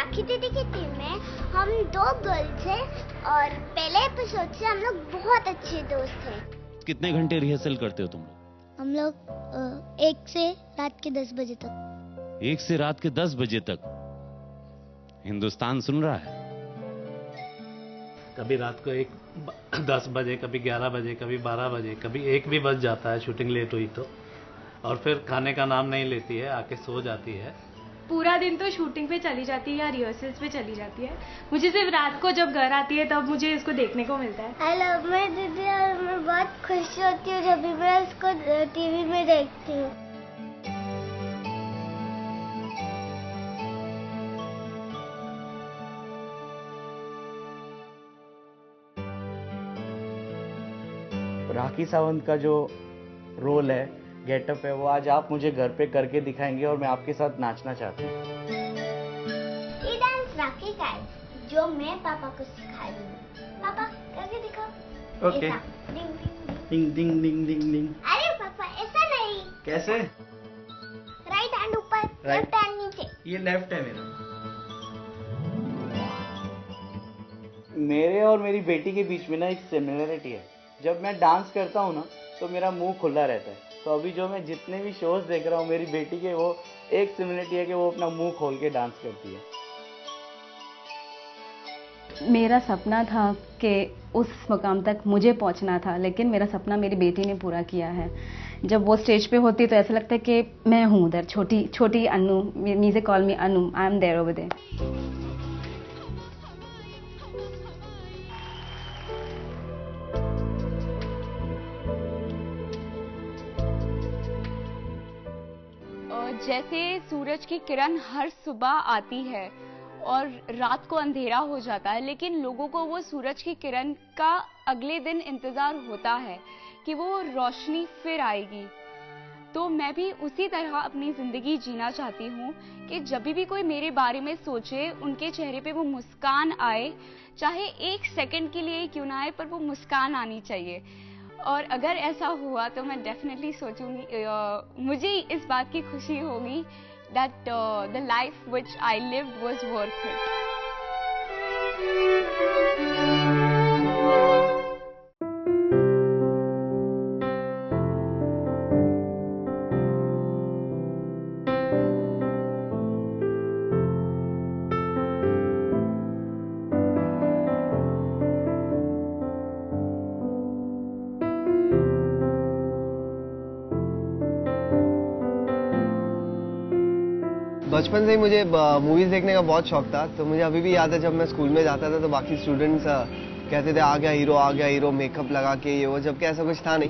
राखी दीदी की टीम में हम 2 गर्ल्स हैं और पहले एपिसोड से हम लोग बहुत अच्छे दोस्त हैं। कितने घंटे रिहर्सल करते हो तुम लोग? हम लोग 1 से रात के 10 बजे तक। 1 से रात के 10 बजे तक? हिंदुस्तान सुन रहा है। कभी रात को 10 बजे, कभी 11 बजे, कभी 12 बजे, कभी 1 भी बज जाता है शूटिंग लेट हुई तो। और फिर खाने का नाम नहीं लेती है, आके सो जाती है। पूरा दिन तो शूटिंग पे चली जाती है या रिहर्सल्स पे चली जाती है। मुझे सिर्फ रात को जब घर आती है तब मुझे इसको देखने को मिलता है। आई लव माय दीदी और मैं बहुत खुश होती हूँ जब भी मैं इसको टीवी में देखती हूँ। राखी सावंत का जो रोल है, गेटअप है, वो आज आप मुझे घर पे करके दिखाएंगे और मैं आपके साथ नाचना चाहती हूँ। ये डांस राखी का है जो मैं पापा को सिखा रही हूँ। पापा करके दिखाओ। ओके। डिंग डिंग डिंग। डिंग डिंग डिंग डिंग डिंग। अरे पापा ऐसा नहीं। कैसे? राइट हैंड ऊपर, लेफ्ट हैंड नीचे। ये लेफ्ट है मेरा। मेरे और मेरी बेटी के बीच में ना एक सिमिलरिटी है। जब मैं डांस करता हूँ ना तो मेरा मुंह खुला रहता है। तो अभी जो मैं जितने भी शोज देख रहा हूँ मेरी बेटी के, वो एक सिमिलरिटी है कि वो अपना मुंह खोल के डांस करती है। मेरा सपना था कि उस मुकाम तक मुझे पहुंचना था, लेकिन मेरा सपना मेरी बेटी ने पूरा किया है। जब वो स्टेज पे होती तो ऐसा लगता है कि मैं हूँ उधर, छोटी छोटी अनु, मीजे call me Anu, I am there over there. जैसे सूरज की किरण हर सुबह आती है और रात को अंधेरा हो जाता है, लेकिन लोगों को वो सूरज की किरण का अगले दिन इंतजार होता है कि वो रोशनी फिर आएगी। तो मैं भी उसी तरह अपनी जिंदगी जीना चाहती हूँ कि जब भी कोई मेरे बारे में सोचे उनके चेहरे पे वो मुस्कान आए, चाहे 1 सेकंड के लिए क्यों ना आए, पर वो मुस्कान आनी चाहिए। और अगर ऐसा हुआ तो मैं डेफिनेटली सोचूंगी, मुझे इस बात की खुशी होगी that the life which I lived was worth it. बचपन से ही मुझे मूवीज देखने का बहुत शौक था। तो मुझे अभी भी याद है जब मैं स्कूल में जाता था तो बाकी स्टूडेंट्स कहते थे आ गया हीरो, मेकअप लगा के, ये वो, जबकि ऐसा कुछ था नहीं।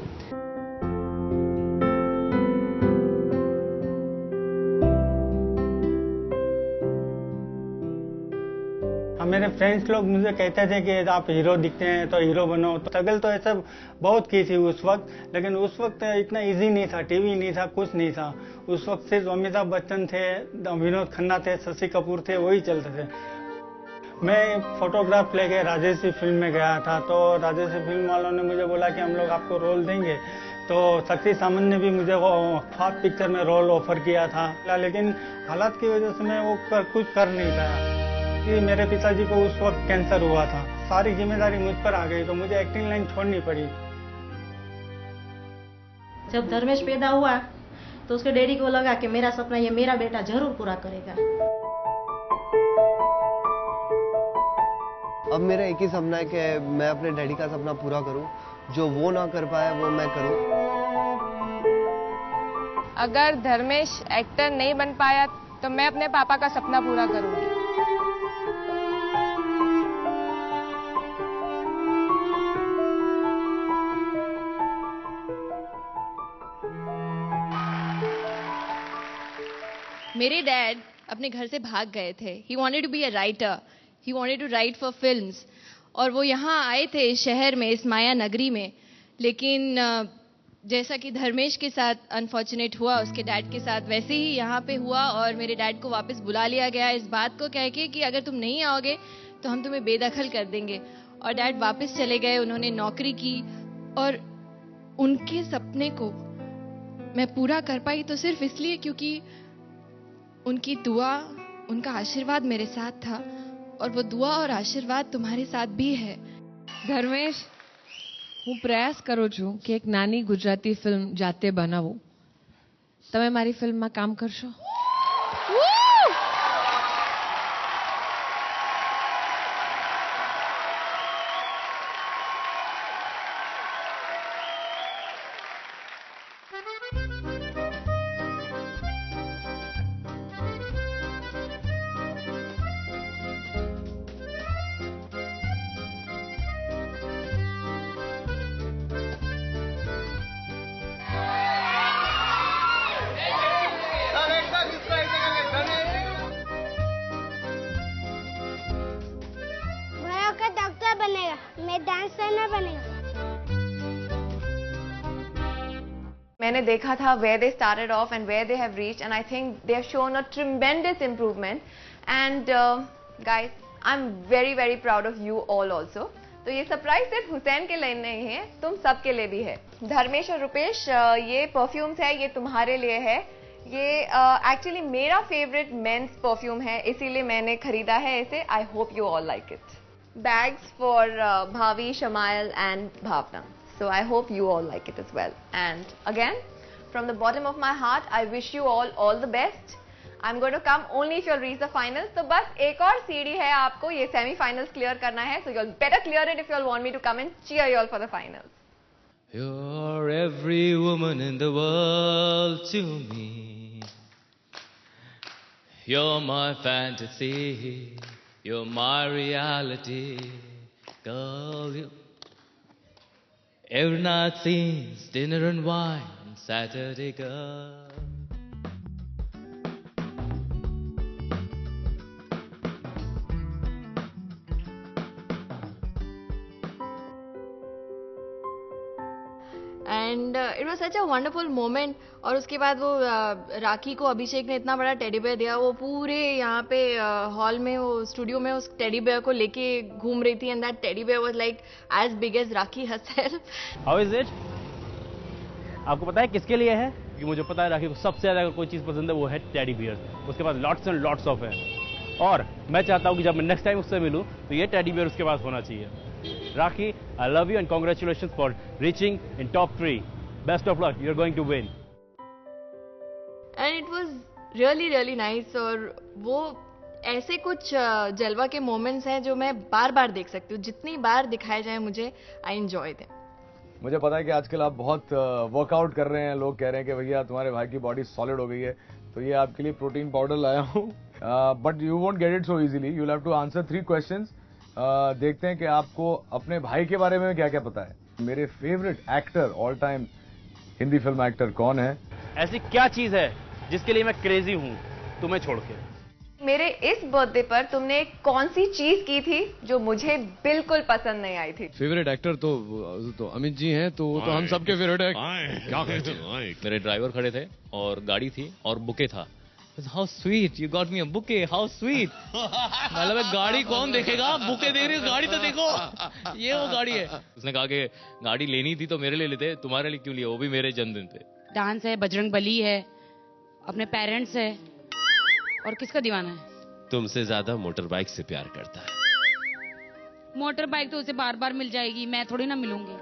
मेरे फ्रेंड्स लोग मुझे कहते थे कि आप हीरो दिखते हैं तो हीरो बनो। तो स्ट्रगल तो ऐसा बहुत की थी उस वक्त, लेकिन उस वक्त इतना इजी नहीं था, टीवी नहीं था, कुछ नहीं था। उस वक्त सिर्फ अमिताभ बच्चन थे, विनोद खन्ना थे, शशि कपूर थे, वही चलते थे। मैं फोटोग्राफ लेके राजेशी फिल्म में गया था, तो राजेशी फिल्म वालों ने मुझे बोला कि हम लोग आपको रोल देंगे। तो शक्ति सामंत ने भी मुझे वो ख्वाब पिक्चर में रोल ऑफर किया था, लेकिन हालात की वजह से मैं वो कुछ कर नहीं पाया। कि मेरे पिताजी को उस वक्त कैंसर हुआ था, सारी जिम्मेदारी मुझ पर आ गई, तो मुझे एक्टिंग लाइन छोड़नी पड़ी। जब धर्मेश पैदा हुआ तो उसके डैडी को लगा कि मेरा सपना ये मेरा बेटा जरूर पूरा करेगा। अब मेरा एक ही सपना है कि मैं अपने डैडी का सपना पूरा करूं, जो वो ना कर पाया वो मैं करूं। अगर धर्मेश एक्टर नहीं बन पाया तो मैं अपने पापा का सपना पूरा करूंगी। मेरे डैड अपने घर से भाग गए थे। He wanted to be a writer, he wanted to write for films, और वो यहाँ आए थे शहर में, इस माया नगरी में। लेकिन जैसा कि धर्मेश के साथ अनफॉर्चुनेट हुआ उसके डैड के साथ, वैसे ही यहाँ पे हुआ और मेरे डैड को वापस बुला लिया गया इस बात को कह के कि अगर तुम नहीं आओगे तो हम तुम्हें बेदखल कर देंगे। और डैड वापस चले गए, उन्होंने नौकरी की, और उनके सपने को मैं पूरा कर पाई तो सिर्फ इसलिए क्योंकि उनकी दुआ उनका आशीर्वाद मेरे साथ था और वो दुआ और आशीर्वाद तुम्हारे साथ भी है। ધર્મેશ, હું પ્રયાસ કરું છું કે એક નાની ગુજરાતી ફિલ્મ જાતે બનાવું. તમે મારી ફિલ્મમાં કામ કરશો? मैंने देखा था where they started off and where they have reached, and I think they have shown a tremendous improvement. And guys, I'm very very proud of you all also. तो ये सरप्राइज सिर्फ हुसैन के लिए नहीं है, तुम सब के लिए भी है. धर्मेश और रुपेश, ये परफ्यूम्स है, ये तुम्हारे लिए है. ये एक्चुअली मेरा फेवरेट मेंस परफ्यूम है, इसीलिए मैंने खरीदा है इसे. I hope you all like it. Bags for Bhavi, Shamail and Bhavana. So I hope you all like it as well. And again, from the bottom of my heart, I wish you all the best. I'm going to come only if you'll reach the finals. So बस एक और सीढ़ी है आपको ये semi-finals clear करना है. So you'll better clear it if you'll want me to come and cheer you all for the finals. You're every woman in the world to me. You're my fantasy. You're my reality. Girl, you. Every night seems dinner and wine, Saturday girl. And it was such a wonderful moment. और उसके बाद वो राखी को अभिषेक ने इतना बड़ा teddy bear दिया. वो पूरे यहाँ पे हॉल में, वो स्टूडियो में उस टेडी बेयर को लेके घूम रही थी. And that teddy bear was like as big as Rakhi herself. How is it? आपको पता है किसके लिए है? क्योंकि मुझे पता है राखी को सबसे ज्यादा अगर कोई चीज पसंद है वो है टेडी बियर. उसके पास लॉट्स एंड लॉट्स ऑफ है. और मैं चाहता हूँ कि जब मैं नेक्स्ट टाइम उससे मिलूँ तो ये टेडी बियर उसके पास होना चाहिए. Rakhi, I love you and congratulations for reaching in top 3. Best of luck. You're going to win. And it was really really nice. और वो ऐसे कुछ जलवा के मोमेंट्स हैं जो मैं बार बार देख सकती हूँ. जितनी बार दिखाए जाए मुझे, I enjoy them. मुझे पता है कि आजकल आप बहुत वर्कआउट कर रहे हैं. लोग कह रहे हैं कि भैया तुम्हारे भाई की बॉडी सॉलिड हो गई है, तो ये आपके लिए प्रोटीन पाउडर लाया हूँ. But you won't get it so easily. You will have to answer 3 questions. देखते हैं कि आपको अपने भाई के बारे में क्या क्या पता है. मेरे favourite actor all time Hindi film actor कौन है? ऐसी क्या चीज है जिसके लिए मैं क्रेजी हूँ तुम्हें छोड़ के? मेरे इस बर्थडे पर तुमने कौन सी चीज की थी जो मुझे बिल्कुल पसंद नहीं आई थी? फेवरेट एक्टर तो अमित जी हैं, तो वो तो हम सबके फेवरेट है. क्या कहते हैं? मेरे ड्राइवर खड़े थे और गाड़ी थी और बुके था. How sweet, you got me a bouquet, how sweet. मतलब गाड़ी कौन देखेगा, बुके देख रही हो, गाड़ी तो देखो, ये वो गाड़ी है. उसने कहा कि गाड़ी लेनी थी तो मेरे लिए लेते, तुम्हारे लिए क्यों लिया, वो भी मेरे जन्मदिन पे. डांस है, बजरंग बली है, अपने पेरेंट्स है, और किसका दीवाना है? तुमसे ज्यादा मोटर बाइक से प्यार करता है. मोटर बाइक तो उसे बार बार मिल जाएगी, मैं थोड़ी ना मिलूंगी.